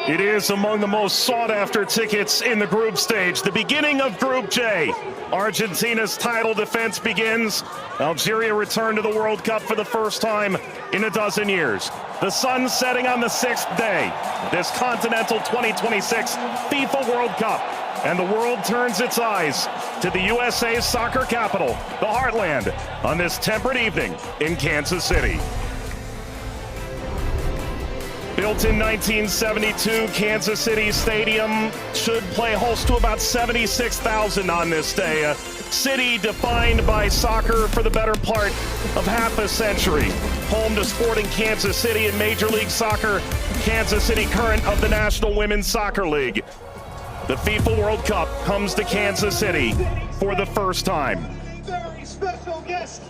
It is among the most sought-after tickets in the group stage. The beginning of Group J. Argentina's title defense begins. Algeria returned to the World Cup for the first time in a dozen years. The sun setting on the 6th day. This Continental 2026 FIFA World Cup. And the world turns its eyes to the USA's soccer capital, the Heartland, on this temperate evening in Kansas City. Built in 1972, Kansas City Stadium should play host to about 76,000 on this day. A city defined by soccer for the better part of half a century. Home to Sporting Kansas City in Major League Soccer, Kansas City current of the National Women's Soccer League. The FIFA World Cup comes to Kansas City for the first time. Very special guest.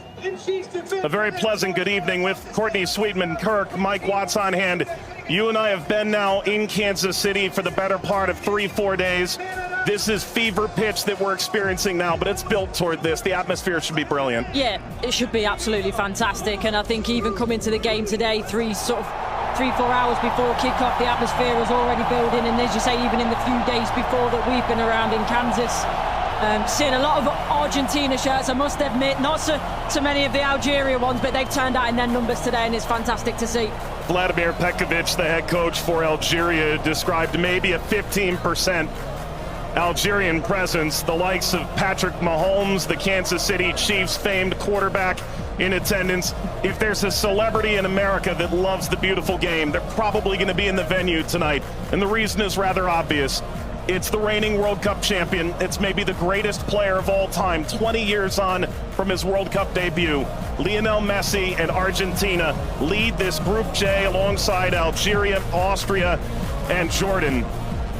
A very pleasant good evening with Courtney Sweetman-Kirk, Mike Watts on hand. You and I have been now in Kansas City for the better part of 3-4 days. This is fever pitch that we're experiencing now, but it's built toward this. The atmosphere should be brilliant. Yeah, it should be absolutely fantastic. And I think even coming to the game today, 3-4 hours before kickoff, the atmosphere was already building. And as you say, even in the few days before that we've been around in Kansas, seeing a lot of Argentina shirts, I must admit, not so many of the Algeria ones, but they've turned out in their numbers today, and it's fantastic to see. Vladimir Petkovic, the head coach for Algeria, described maybe a 15% Algerian presence. The likes of Patrick Mahomes, the Kansas City Chiefs famed quarterback, in attendance. If there's a celebrity in America that loves the beautiful game, they're probably going to be in the venue tonight. And the reason is rather obvious. It's the reigning World Cup champion. It's maybe the greatest player of all time, 20 years on from his World Cup debut. Lionel Messi and Argentina lead this Group J alongside Algeria, Austria, and Jordan.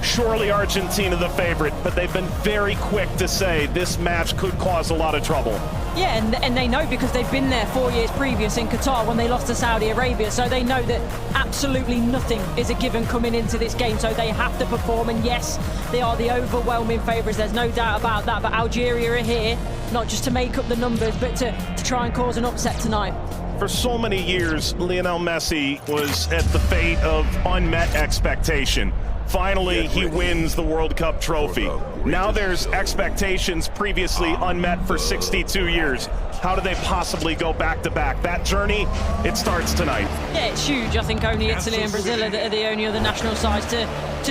Surely Argentina the favorite, but they've been very quick to say this match could cause a lot of trouble. Yeah, and they know because they've been there 4 years previous in Qatar when they lost to Saudi Arabia, so they know that absolutely nothing is a given coming into this game, so they have to perform. And yes, they are the overwhelming favourites, there's no doubt about that, but Algeria are here not just to make up the numbers, but to try and cause an upset tonight. For so many years, Lionel Messi was at the fate of unmet expectation. Finally, he wins the World Cup trophy. Now there's expectations previously unmet for 62 years. How do they possibly go back-to-back? That journey, it starts tonight. Yeah, it's huge. I think only Italy and Brazil are the only other national sides to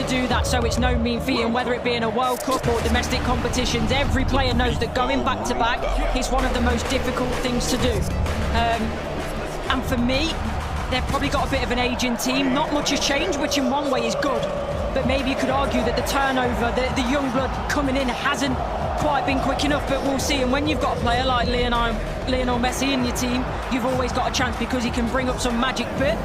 do that, so it's no mean feat. And whether it be in a World Cup or domestic competitions, every player knows that going back-to-back is one of the most difficult things to do. And for me, they've probably got a bit of an aging team. Not much has changed, which in one way is good. But maybe you could argue that the turnover, the young blood coming in hasn't quite been quick enough, but we'll see. And when you've got a player like Lionel Messi in your team, you've always got a chance because he can bring up some magic. But,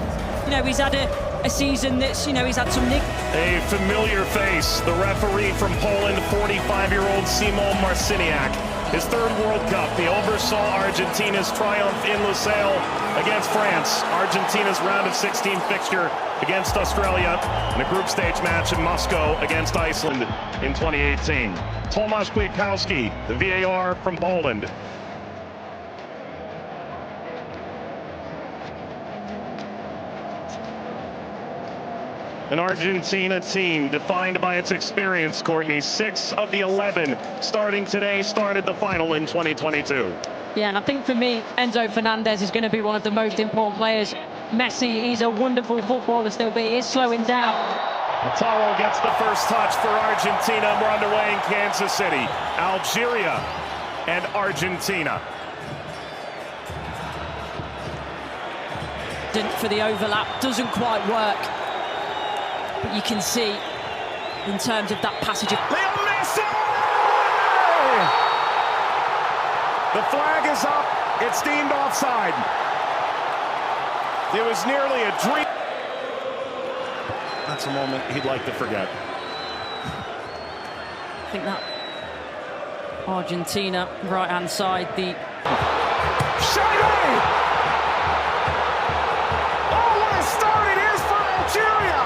you know, he's had a season that's, you know, he's had some nick. A familiar face, the referee from Poland, 45-year-old Szymon Marciniak. His third World Cup, he oversaw Argentina's triumph in Lusail against France, Argentina's round of 16 fixture against Australia, and a group stage match in Moscow against Iceland in 2018. Tomasz Kwiatkowski, the VAR from Poland. An Argentina team defined by its experience, Courtney. 6 of the 11 starting today started the final in 2022. Yeah, and I think for me, Enzo Fernandez is going to be one of the most important players. Messi, he's a wonderful footballer still, but he is slowing down. Lautaro gets the first touch for Argentina. We're underway in Kansas City. Algeria and Argentina. For the overlap, doesn't quite work. But you can see, in terms of that passage of... Lionel Messi! The flag is up. It's deemed offside. It was nearly a dream. That's a moment he'd like to forget. I think that Argentina, right-hand side, the... Shady! Oh, what a start it is for Algeria!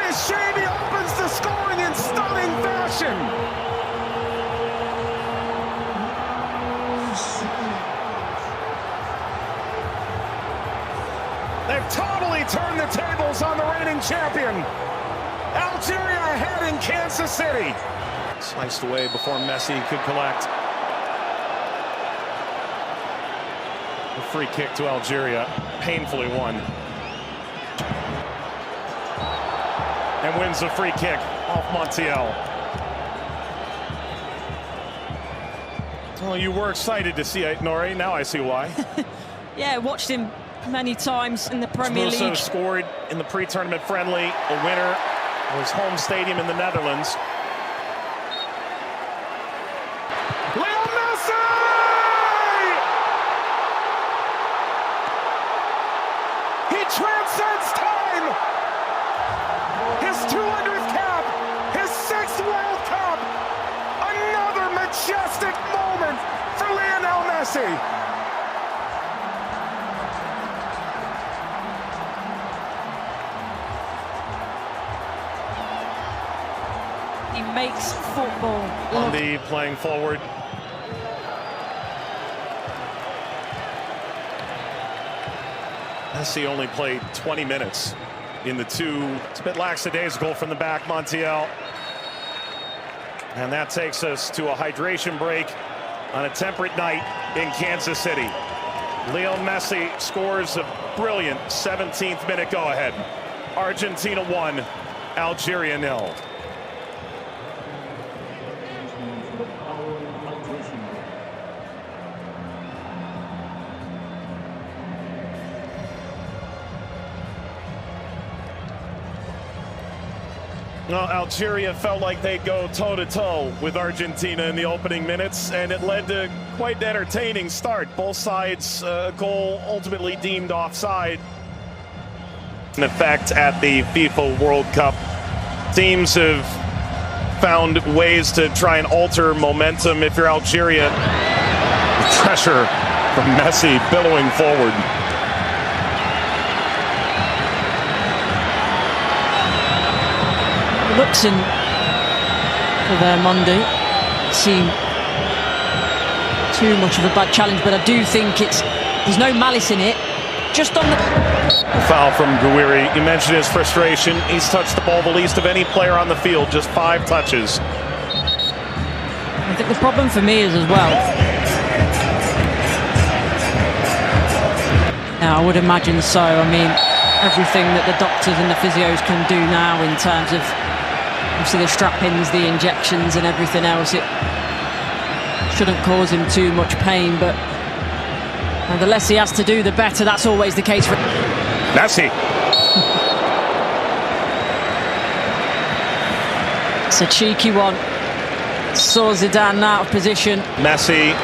Shady opens the scoring in stunning fashion. They've totally turned the table CupGoals on the reigning champion. Algeria ahead in Kansas City. Sliced away before Messi could collect. A free kick to Algeria, painfully won. And wins the free kick off Montiel. Well, you were excited to see it, Nori. Now I see why. Yeah, watched him many times in the Premier League. Also scored in the pre-tournament friendly, a winner of his home stadium in the Netherlands. Leo Messi! He transcends time! His 200th cap, his 6th World Cup, another majestic moment for Lionel Messi. He makes football. Andy playing forward. Messi only played 20 minutes in the two. It's a bit lackadaisical from the back, Montiel. And that takes us to a hydration break on a temperate night in Kansas City. Leo Messi scores a brilliant 17th minute go-ahead. Argentina 1, Algeria 0. Well, Algeria felt like they'd go toe-to-toe with Argentina in the opening minutes, and it led to quite an entertaining start. Both sides, a goal ultimately deemed offside. In effect at the FIFA World Cup, teams have found ways to try and alter momentum. If you're Algeria, pressure from Messi billowing forward. Looks in for their Monday. Seem too much of a bad challenge, but I do think there's no malice in it. Just on the foul from Gouiri. You mentioned his frustration. He's touched the ball the least of any player on the field, just 5 touches. I think the problem for me is as well. Now, I would imagine so. I mean, everything that the doctors and the physios can do now in terms of obviously the strap-ins, the injections and everything else, it shouldn't cause him too much pain, but the less he has to do, the better. That's always the case for Messi. It's a cheeky one. Saw Zidane out of position. Messi,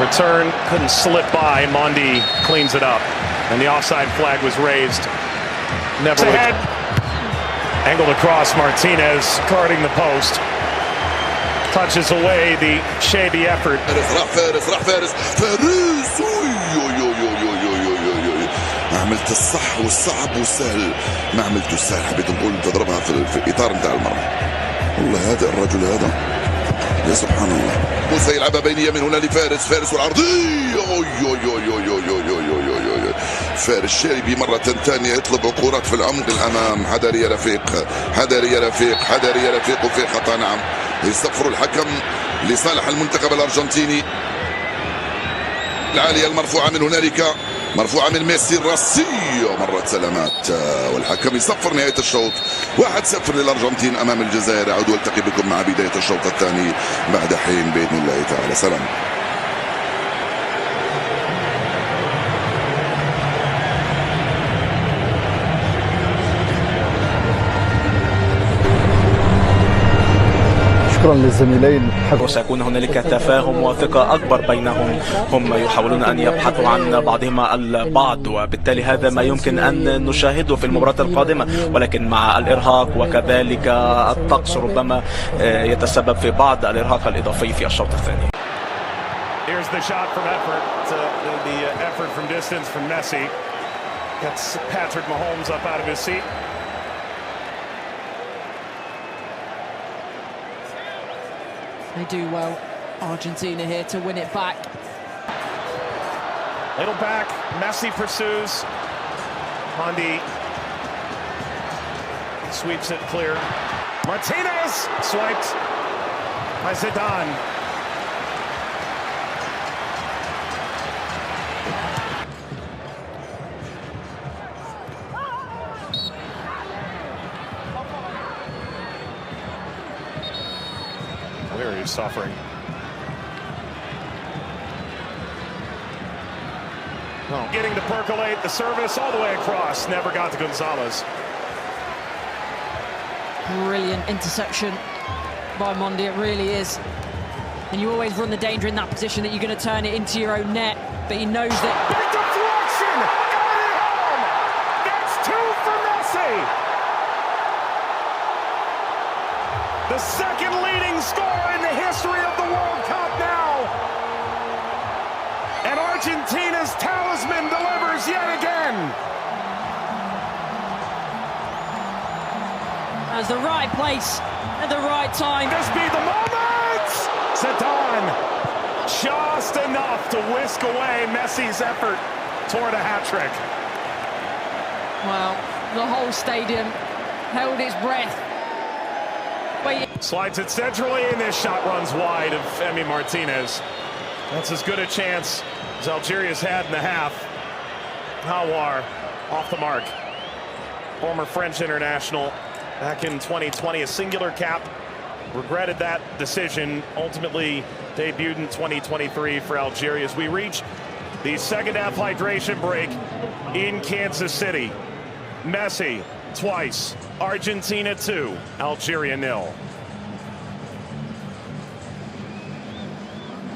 return, couldn't slip by. Mondi cleans it up, and the offside flag was raised. Never ahead. Angled across, Martinez guarding the post. Touches away the shabby effort. ما عملت الصح والصعب والسهل، ما عملت السهل، حبيت نقول تضربها في الاطار نتاع المرمى. والله هذا الرجل هذا يا سبحان الله. موسى يلعبها بينيه من هنا لفارس، فارس والعرضيه. فارس شاربي مرة ثانية يطلب كرات في العمق الأمام. حذر يا رفيق، حذر يا رفيق، حذر يا رفيق، وفي خطأ. نعم، يصفر الحكم لصالح المنتخب الأرجنتيني. العالية المرفوعة من هنالك، مرفوعة من ميسي الراسية، مرت سلامات، والحكم يصفر نهاية الشوط. 1-0 للأرجنتين أمام الجزائر. أعود والتقي بكم مع بداية الشوط الثاني بعد حين بإذن الله تعالى. سلام. شكرا للزميلين. وسيكون هنالك تفاهم وثقة أكبر بينهم. هم يحاولون أن يبحثوا عن بعضهما البعض، وبالتالي هذا ما يمكن أن نشاهده في المباراة القادمة، ولكن مع الإرهاق وكذلك الطقس ربما يتسبب في بعض الإرهاق الإضافي في الشوط الثاني. Here's the shot from the effort from distance from Messi. Gets Patrick Mahomes up out of his seat. They do well, Argentina here, to win it back. Little back, Messi pursues. Mondi Sweeps it clear. Martinez swiped by Zidane. Where he's suffering. Oh. Getting to percolate the service all the way across. Never got to Gonzalez. Brilliant interception by Mondi, it really is. And you always run the danger in that position that you're going to turn it into your own net, but he knows that. Big deflection! Got it home! That's 2 for Messi! The second leading scorer in the history of the World Cup now! And Argentina's talisman delivers yet again! As the right place at the right time. This be the moment! Zidane just enough to whisk away Messi's effort toward a hat-trick. Well, the whole stadium held its breath. Slides it centrally, and this shot runs wide of Emi Martinez. That's as good a chance as Algeria's had in the half. Hawar off the mark. Former French international back in 2020, a singular cap. Regretted that decision. Ultimately debuted in 2023 for Algeria as we reach the second half hydration break in Kansas City. Messi twice. Argentina 2, Algeria 0.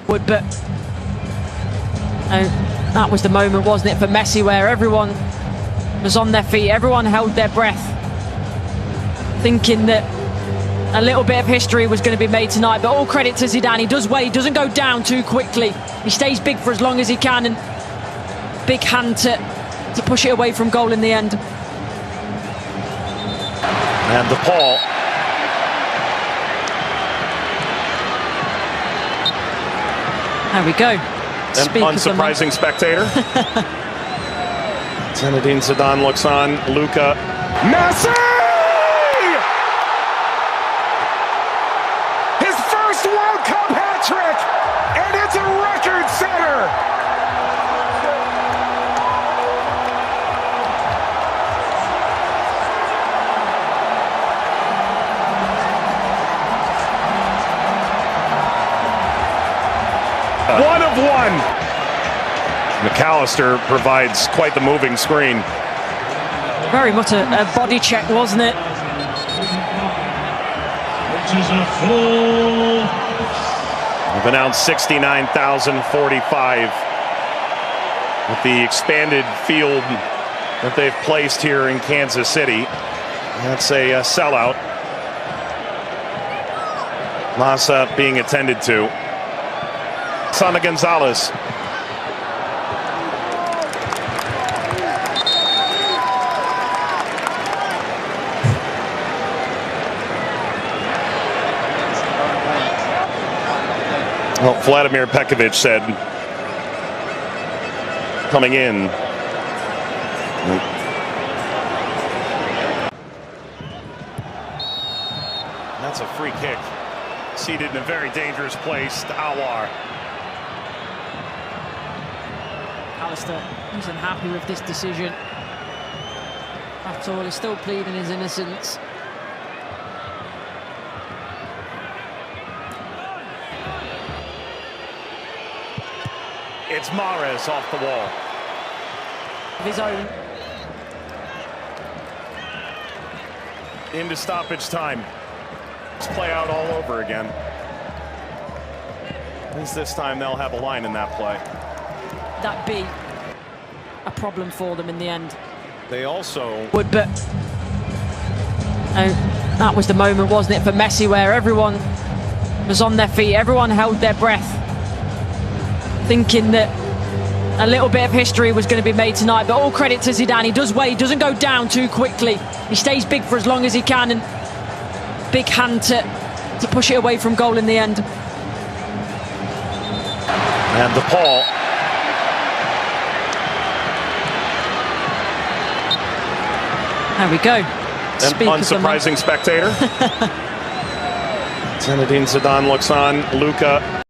But that was the moment, wasn't it, for Messi, where everyone was on their feet, everyone held their breath, thinking that a little bit of history was going to be made tonight. But all credit to Zidane. He does well. He doesn't go down too quickly. He stays big for as long as he can, and big hand to push it away from goal in the end. And De Paul. There we go. An unsurprising spectator. Zinedine Zidane looks on. Luka. Messi! His first World Cup hat-trick! And it's a record setter! One of one. McAllister provides quite the moving screen. Very much a body check, wasn't it? We've announced 69,045 with the expanded field that they've placed here in Kansas City. That's a sellout. Massa being attended to. Sana Gonzalez. Well, Vladimir Pekovic said coming in. That's a free kick. Seated in a very dangerous place to Hawar. Alistair isn't happy with this decision at all. He's still pleading his innocence. It's Mahrez off the wall. Of his own. Into stoppage time. Let's play out all over again. At least this time they'll have a line in that play. That be a problem for them in the end. They also But that was the moment, wasn't it, for Messi, where everyone was on their feet, everyone held their breath, thinking that a little bit of history was going to be made tonight. But all credit to Zidane. He does well. He doesn't go down too quickly. He stays big for as long as he can, and big hand to push it away from goal in the end. and De Paul. There we go. Speak unsurprising spectator. Zinedine Zidane looks on. Luka